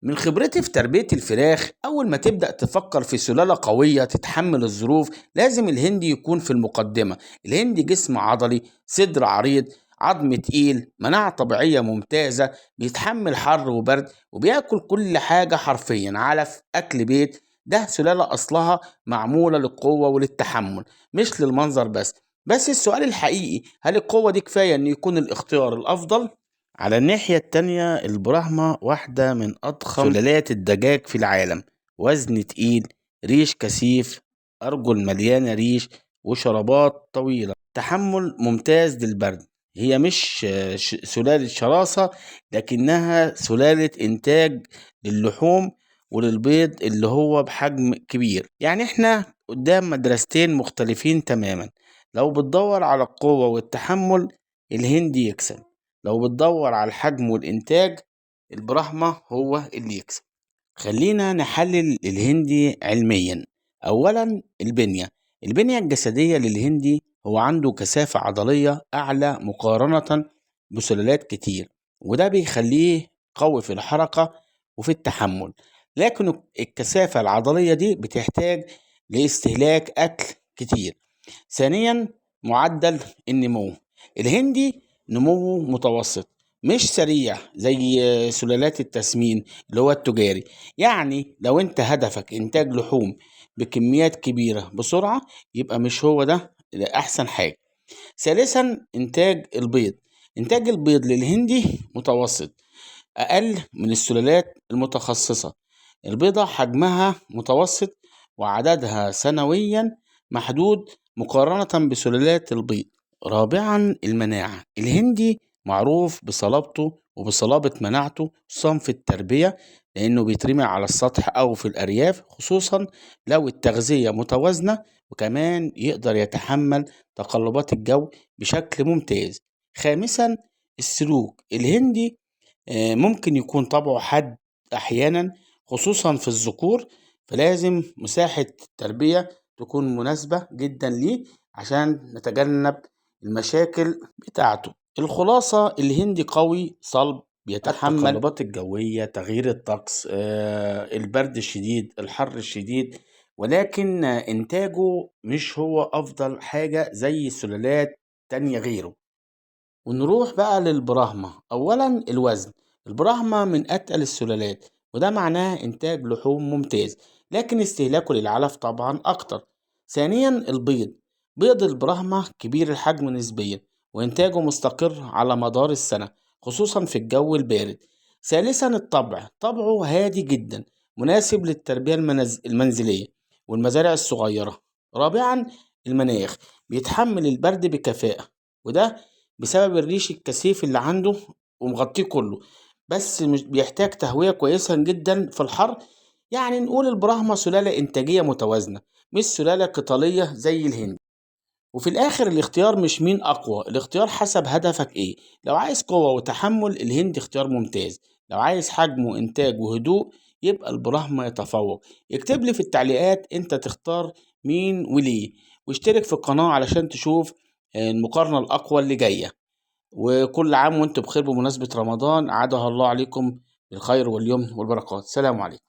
من خبرتي في تربية الفراخ، أول ما تبدأ تفكر في سلالة قوية تتحمل الظروف لازم الهندي يكون في المقدمة. الهندي جسم عضلي، صدر عريض، عظم تقيل، مناعة طبيعية ممتازة، بيتحمل حر وبرد وبياكل كل حاجة حرفيا، علف، أكل بيت. ده سلالة أصلها معمولة للقوة وللتحمل، مش للمنظر بس السؤال الحقيقي، هل القوة دي كفاية إن يكون الاختيار الأفضل؟ على الناحية التانية البراهما واحدة من أضخم سلالات الدجاج في العالم. وزن تقيل، ريش كثيف، أرجل مليانة ريش، وشربات طويلة، تحمل ممتاز للبرد. هي مش سلالة شراسة، لكنها سلالة إنتاج للحوم وللبيض اللي هو بحجم كبير. يعني احنا قدام مدرستين مختلفين تماما. لو بتدور على القوة والتحمل الهندي يكسب، لو بتدور على الحجم والإنتاج البراهما هو اللي يكسب. خلينا نحلل الهندي علميا. أولا البنية الجسدية للهندي، هو عنده كثافة عضلية أعلى مقارنة بسلالات كتير، وده بيخليه قوي في الحركة وفي التحمل. لكن الكثافة العضلية دي بتحتاج لاستهلاك أكل كتير. ثانيا معدل النمو، الهندي نموه متوسط، مش سريع زي سلالات التسمين اللي هو التجاري. يعني لو انت هدفك انتاج لحوم بكميات كبيرة بسرعة، يبقى مش هو ده احسن حاجة. ثالثا انتاج البيض للهندي متوسط، اقل من السلالات المتخصصة. البيضة حجمها متوسط وعددها سنويا محدود مقارنة بسلالات البيض. رابعا المناعة، الهندي معروف بصلابته وبصلابة مناعته، خصوصا في التربية، لأنه بيترمي على السطح أو في الأرياف، خصوصا لو التغذية متوازنة، وكمان يقدر يتحمل تقلبات الجو بشكل ممتاز. خامسا السلوك، الهندي ممكن يكون طبعه حاد أحيانا، خصوصا في الذكور، فلازم مساحة التربية تكون مناسبة جدا ليه عشان نتجنب المشاكل بتاعته. الخلاصة الهندي قوي صلب، بيتحمل التقلبات الجوية، تغيير الطقس، البرد الشديد، الحر الشديد، ولكن إنتاجه مش هو أفضل حاجة زي سلالات تانية غيره. ونروح بقى للبراهما. أولا الوزن، البراهما من أتقل السلالات، وده معناه إنتاج لحوم ممتاز، لكن استهلاكه للعلف طبعا أكتر. ثانيا بيض البراهما كبير الحجم نسبيا، وإنتاجه مستقر على مدار السنة، خصوصا في الجو البارد. ثالثا طبعه هادي جدا، مناسب للتربية المنزلية والمزارع الصغيرة. رابعا المناخ، بيتحمل البرد بكفاءة، وده بسبب الريش الكثيف اللي عنده ومغطيه كله، بس مش بيحتاج تهوية كويسة جدا في الحر. يعني نقول البراهما سلالة إنتاجية متوازنة، مش سلالة قتالية زي الهند. وفي الآخر الاختيار مش مين أقوى، الاختيار حسب هدفك إيه. لو عايز قوة وتحمل الهند اختيار ممتاز، لو عايز حجم وإنتاج وهدوء يبقى البراهما يتفوق. اكتب لي في التعليقات أنت تختار مين وليه، واشترك في القناة علشان تشوف المقارنة الأقوى اللي جاية. وكل عام وانتم بخير بمناسبة رمضان، عادها الله عليكم بالخير واليمن والبركات. سلام عليكم.